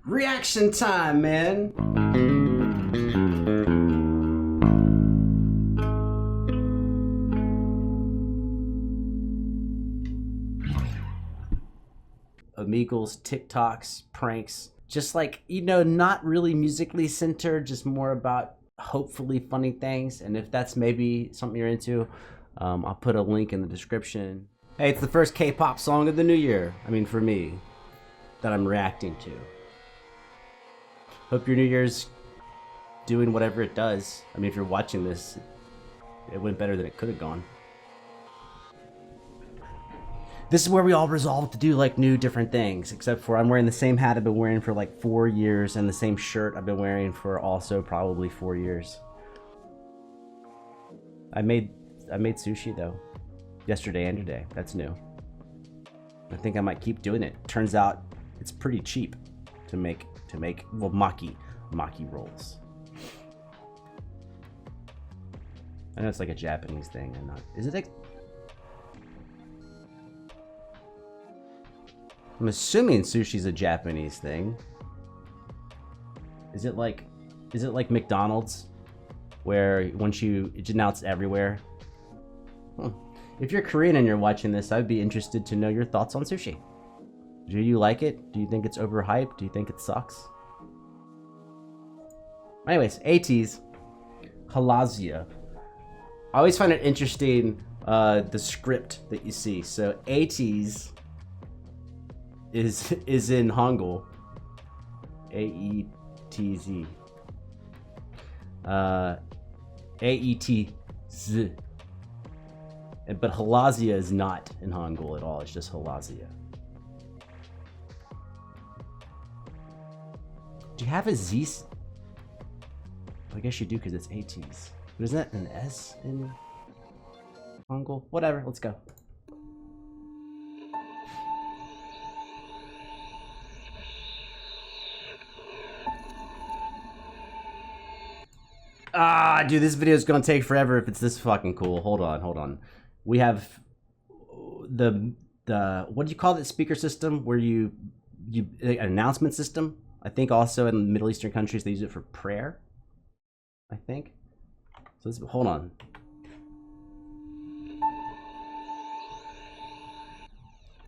Reaction time, man. Omeagle's TikToks, pranks, just like, you know, not really musically centered, just more about hopefully funny things. And if that's maybe something you're into, I'll put a link in the description. Hey, it's the first K-pop song of the new year. I mean, for me, that I'm reacting to. Hope your New Year's doing whatever it does. I mean, if you're watching this, it went better than it could have gone. This is where we all resolve to do like new different things, except for I'm wearing the same hat I've been wearing for like 4 years and the same shirt I've been wearing for also probably 4 years. I made sushi though, yesterday and today. That's new. I think I might keep doing it. Turns out it's pretty cheap to make well, maki rolls. I know it's like a Japanese thing and not, is it like, I'm assuming sushi's a Japanese thing. Is it like McDonald's, where once now it's everywhere? If you're Korean and you're watching this, I'd be interested to know your thoughts on sushi. Do you like it? Do you think it's overhyped? Do you think it sucks? Anyways, ATEEZ, HALAZIA. I always find it interesting, the script that you see. So ATEEZ is in Hangul, AETZ, AETZ, but HALAZIA is not in Hangul at all. It's just HALAZIA. Do you have a Z? I guess you do because it's ATEEZ. But isn't that an S in Hangul? Whatever. Let's go. Ah, dude, this video is gonna take forever if it's this fucking cool. Hold on. We have the what do you call that speaker system where you an announcement system? I think also in Middle Eastern countries they use it for prayer. I think. So let's hold on.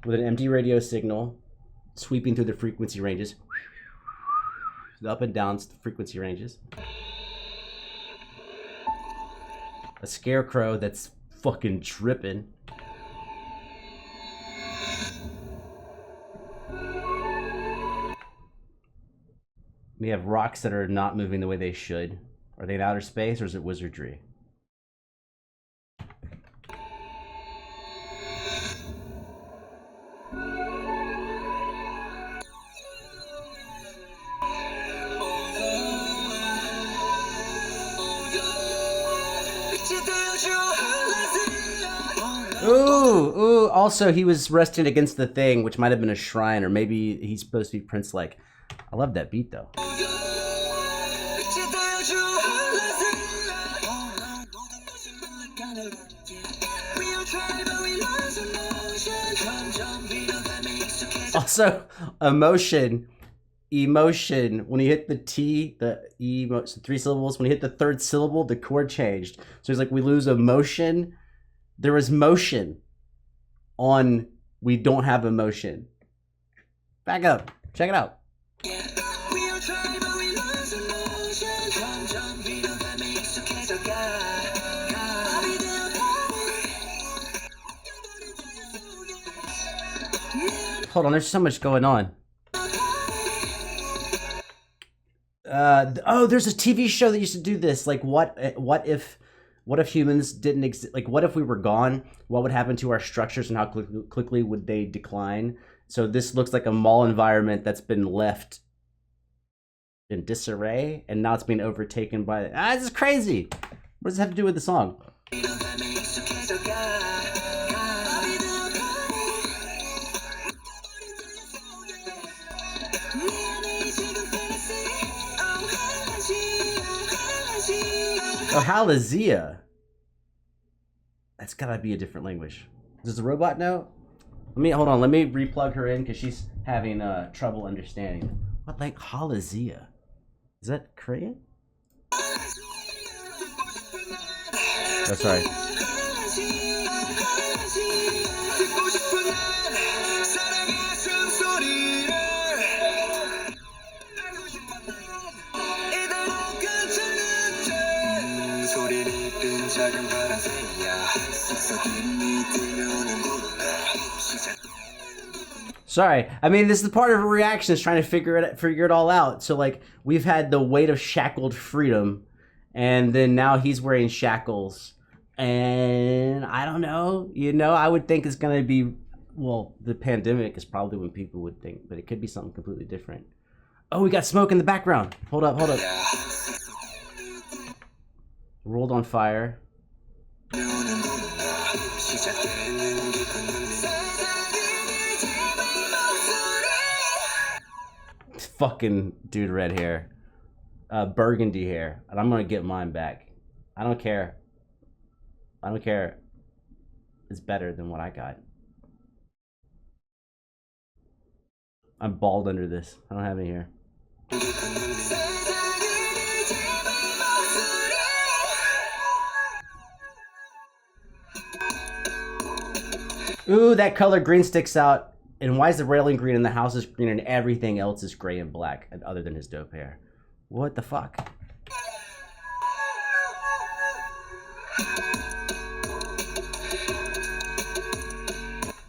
With an empty radio signal sweeping through the frequency ranges, the up and down frequency ranges. A scarecrow that's fucking dripping. We have rocks that are not moving the way they should. Are they in outer space or is it wizardry? Ooh, also he was resting against the thing, which might have been a shrine, or maybe he's supposed to be Prince-like. I love that beat though. Also, emotion, when you hit the T, the E, 3 syllables, when you hit the 3rd syllable, the chord changed. So it's like we lose emotion. There was motion on we don't have emotion. Back up. Check it out. Hold on, there's so much going on. Oh, there's a TV show that used to do this. Like, what if humans didn't exist? Like, what if we were gone? What would happen to our structures and how quickly would they decline? So this looks like a mall environment that's been left in disarray, and now it's being overtaken by... this is crazy! What does it have to do with the song? Oh, HALAZIA. That's gotta be a different language. Does the robot know? Hold on, let me replug her in because she's having trouble understanding. What, like HALAZIA? Is that Korean? Oh, sorry. Sorry, I mean, this is the part of a reaction is trying to figure it all out. So like, we've had the weight of shackled freedom, and then now he's wearing shackles, and I don't know. You know, I would think it's gonna be, well, the pandemic is probably when people would think, but it could be something completely different. Oh, we got smoke in the background. Hold up, hold up. World on fire. Fucking dude, red hair, burgundy hair, and I'm gonna get mine back. I don't care. I don't care. It's better than what I got. I'm bald under this. I don't have any hair. Ooh, that color green sticks out. And why is the railing green and the house is green and everything else is gray and black other than his dope hair? What the fuck?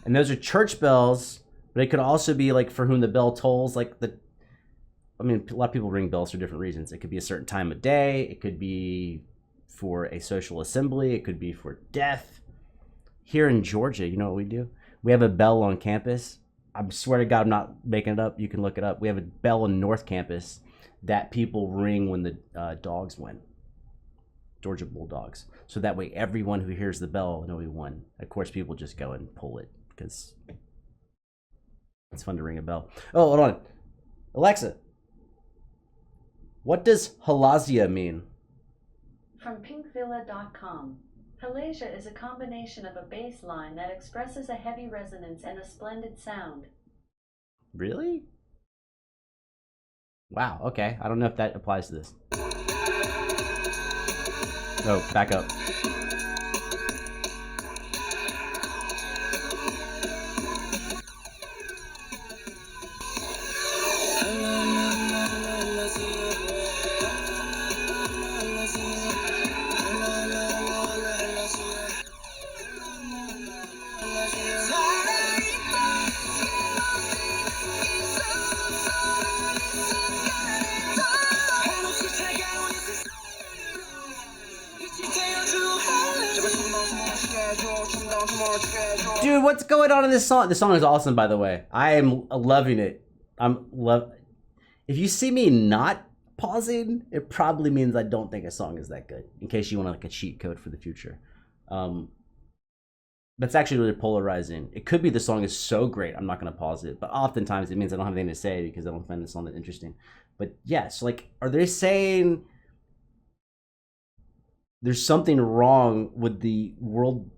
And those are church bells, but it could also be like for whom the bell tolls. Like the, I mean, a lot of people ring bells for different reasons. It could be a certain time of day. It could be for a social assembly. It could be for death. Here in Georgia, you know what we do? We have a bell on campus. I swear to God, I'm not making it up. You can look it up. We have a bell on North Campus that people ring when the dogs win. Georgia Bulldogs. So that way everyone who hears the bell know we won. Of course, people just go and pull it because it's fun to ring a bell. Oh, hold on. Alexa, what does HALAZIA mean? From pinkvilla.com. HALAZIA is a combination of a bass line that expresses a heavy resonance and a splendid sound. Really? Wow, okay. I don't know if that applies to this. Oh, back up. Dude, what's going on in this song? This song is awesome, by the way. I am loving it. If you see me not pausing, it probably means I don't think a song is that good. In case you want like a cheat code for the future. That's actually really polarizing. It could be the song is so great, I'm not going to pause it. But oftentimes it means I don't have anything to say because I don't find the song that interesting. But yes, like, are they saying there's something wrong with the world?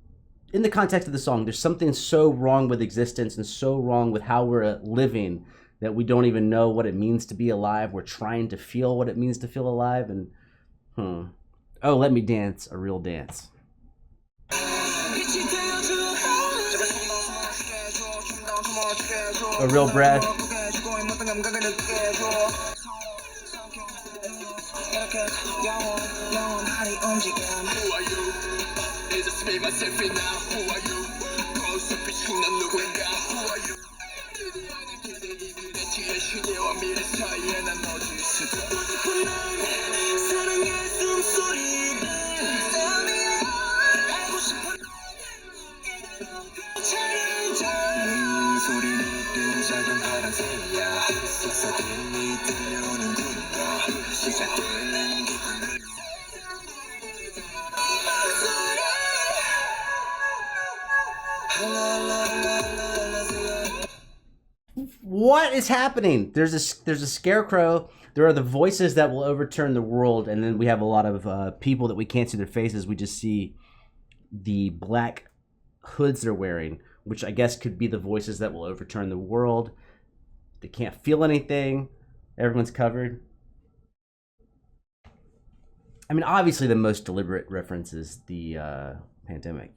In the context of the song, there's something so wrong with existence and so wrong with how we're living that we don't even know what it means to be alive. We're trying to feel what it means to feel alive. And, oh, let me dance a real dance. A real breath. What is happening? There's a scarecrow. There are the voices that will overturn the world, and then we have a lot of people that we can't see their faces. We just see the black hoods they're wearing, which I guess could be the voices that will overturn the world. They can't feel anything. Everyone's covered. I mean, obviously the most deliberate reference is the pandemic.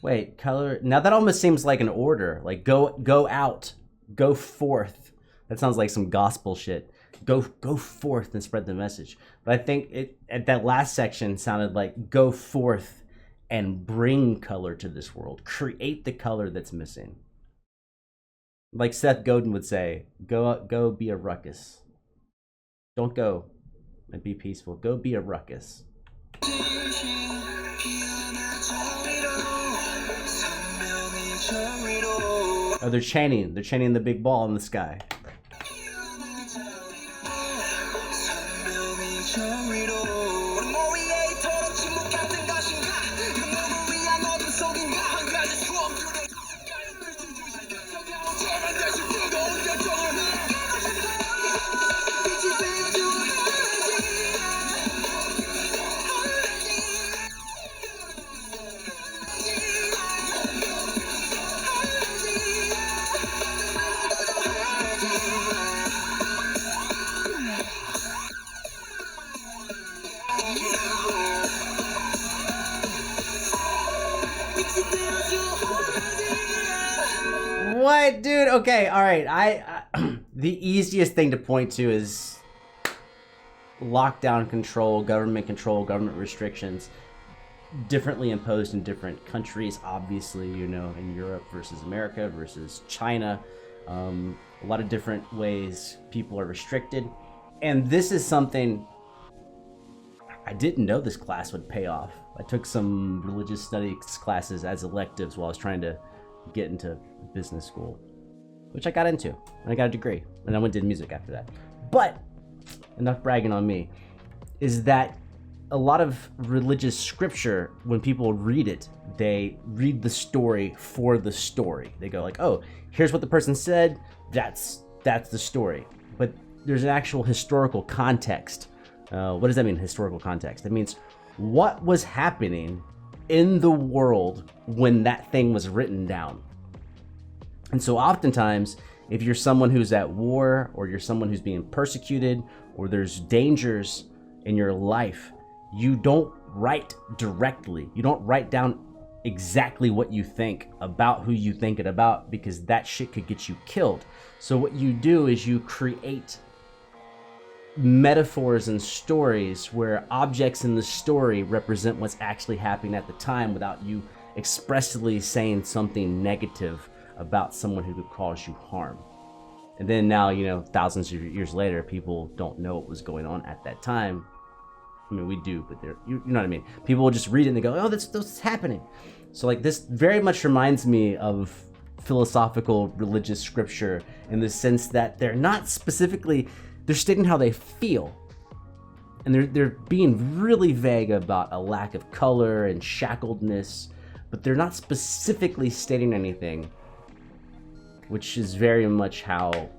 Wait, color. Now that almost seems like an order. Like go out, go forth. That sounds like some gospel shit. Go forth and spread the message. But I think it at that last section sounded like go forth and bring color to this world. Create the color that's missing. Like Seth Godin would say, go be a ruckus. Don't go and be peaceful. Go be a ruckus. Oh, they're chanting. They're chanting the big ball in the sky. What, dude? Okay, all right. I the easiest thing to point to is lockdown control, government restrictions, differently imposed in different countries. Obviously, you know, in Europe versus America versus China, a lot of different ways people are restricted, and this is something I didn't know this class would pay off. I took some religious studies classes as electives while I was trying to get into business school, which I got into, and I got a degree, and I went and did music after that. But enough bragging on me. Is that a lot of religious scripture, when people read it, they read the story for the story. They go like, oh, here's what the person said, that's the story. But there's an actual historical context. What does that mean, historical context? That means what was happening in the world when that thing was written down. And so oftentimes, if you're someone who's at war, or you're someone who's being persecuted, or there's dangers in your life, you don't write directly. You don't write down exactly what you think about who you think it about, because that shit could get you killed. So what you do is you create metaphors and stories where objects in the story represent what's actually happening at the time, without you expressly saying something negative about someone who could cause you harm. And then now, you know, thousands of years later, people don't know what was going on at that time. I mean, we do, but you know what I mean? People will just read it and they go, oh, that's happening. So like, this very much reminds me of philosophical religious scripture, in the sense that they're not specifically, they're stating how they feel, and they're being really vague about a lack of color and shackledness, but they're not specifically stating anything, which is very much how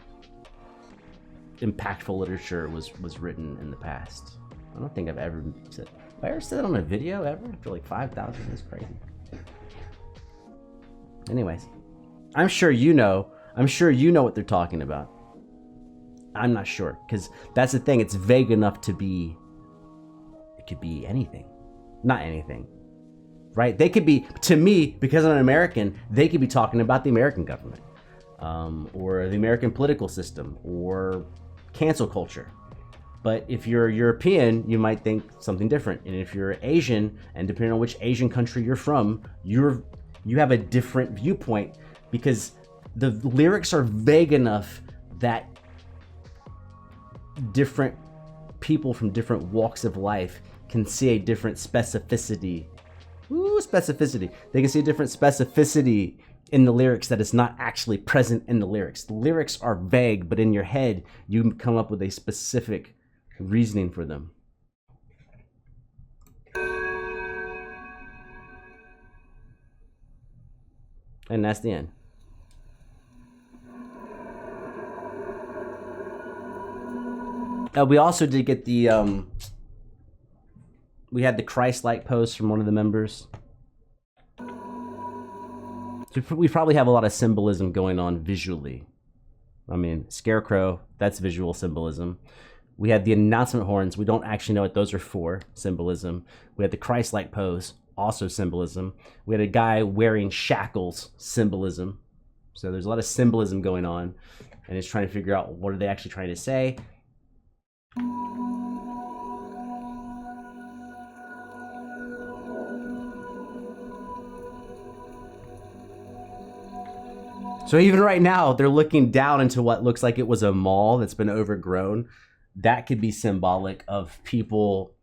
impactful literature was written in the past. I don't think I've ever said, have I ever said that on a video ever? For like 5,000, that's crazy. Anyways, I'm sure you know what they're talking about. I'm not sure, because that's the thing, it's vague enough to be, it could be anything, not anything, right? They could be, to me, because I'm an American, they could be talking about the American government, or the American political system, or cancel culture. But if you're European, you might think something different. And if you're Asian, and depending on which Asian country you're from, you have a different viewpoint, because the lyrics are vague enough that different people from different walks of life can see a different specificity. Specificity. They can see a different specificity in the lyrics that is not actually present in the lyrics. The lyrics are vague, but in your head, you come up with a specific reasoning for them. And that's the end. We also did get the we had the Christ-like pose from one of the members. So we probably have a lot of symbolism going on visually. I mean, scarecrow, that's visual symbolism. We had the announcement horns. We don't actually know what those are for, symbolism. We had the Christ-like pose, also symbolism. We had a guy wearing shackles, symbolism. So there's a lot of symbolism going on, and it's trying to figure out what are they actually trying to say. So even right now, they're looking down into what looks like it was a mall that's been overgrown. That could be symbolic of people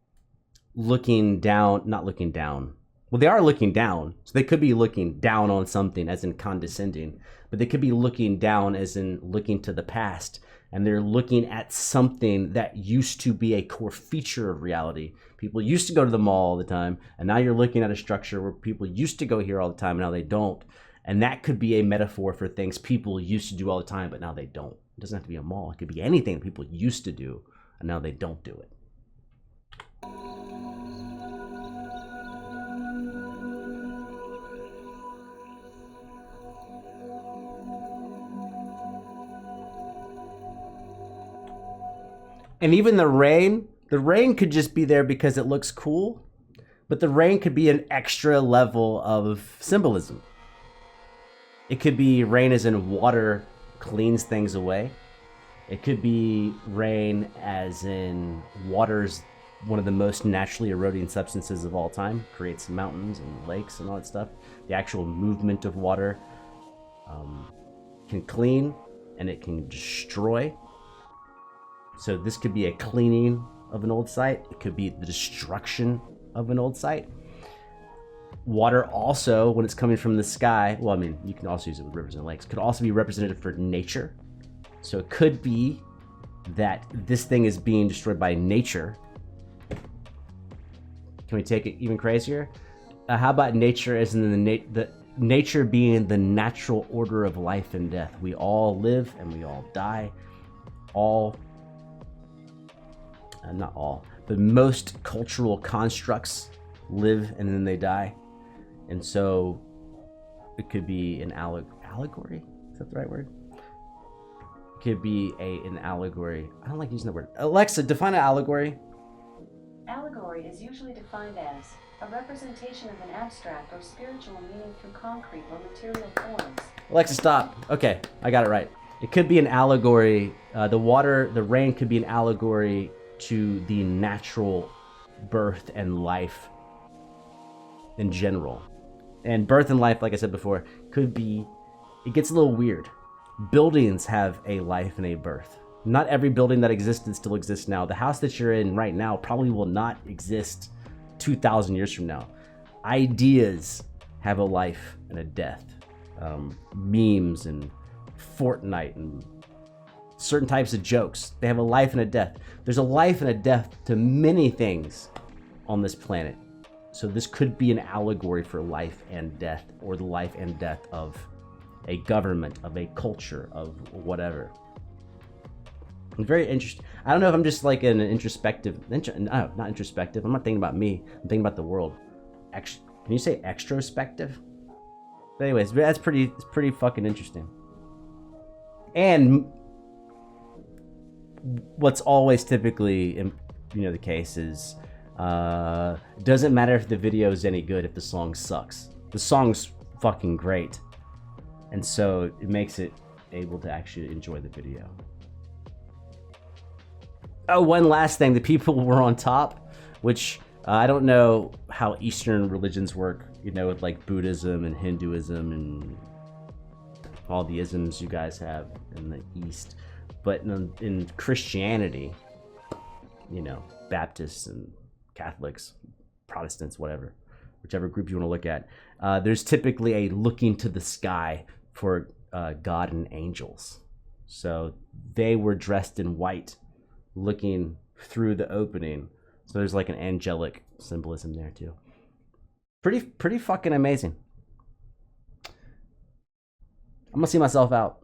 looking down, not looking down. Well, they are looking down. So they could be looking down on something as in condescending, but they could be looking down as in looking to the past. And they're looking at something that used to be a core feature of reality. People used to go to the mall all the time, and now you're looking at a structure where people used to go here all the time, and now they don't. And that could be a metaphor for things people used to do all the time, but now they don't. It doesn't have to be a mall. It could be anything people used to do, and now they don't do it. And even the rain could just be there because it looks cool, but the rain could be an extra level of symbolism. It could be rain as in water cleans things away. It could be rain as in water's one of the most naturally eroding substances of all time, creates mountains and lakes and all that stuff. The actual movement of water can clean and it can destroy. So this could be a cleaning of an old site. It could be the destruction of an old site. Water also, when it's coming from the sky, well, I mean, you can also use it with rivers and lakes, could also be representative for nature. So it could be that this thing is being destroyed by nature. Can we take it even crazier? How about nature as in the nature being the natural order of life and death? We all live and we all die. Not all, but most cultural constructs live and then they die. And so it could be an allegory. Is that the right word? It could be an allegory. I don't like using that word. Alexa, define an allegory. Allegory is usually defined as a representation of an abstract or spiritual meaning through concrete or material forms. Alexa, stop. Okay, I got it right. It could be an allegory. The rain could be an allegory to the natural birth and life in general. And birth and life, like I said before, could be, it gets a little weird. Buildings have a life and a birth. Not every building that existed still exists now. The house that you're in right now probably will not exist 2,000 years from now. Ideas have a life and a death. Memes and Fortnite and certain types of jokes, they have a life and a death. There's a life and a death to many things on this planet. So this could be an allegory for life and death, or the life and death of a government, of a culture, of whatever. It's very interesting. I don't know if I'm just like an introspective, no, not introspective. I'm not thinking about me. I'm thinking about the world. Can you say extrospective? But anyways, it's pretty fucking interesting. And what's always typically, the case is, doesn't matter if the video is any good if the song sucks. The song's fucking great, and so it makes it able to actually enjoy the video. Oh, one last thing, the people were on top, which I don't know how Eastern religions work, with like Buddhism and Hinduism and all the isms you guys have in the East, but in Christianity, Baptists and Catholics, Protestants, whichever group you want to look at, there's typically a looking to the sky for God and angels. So they were dressed in white, looking through the opening. So there's like an angelic symbolism there too. Pretty fucking amazing. I'm gonna see myself out.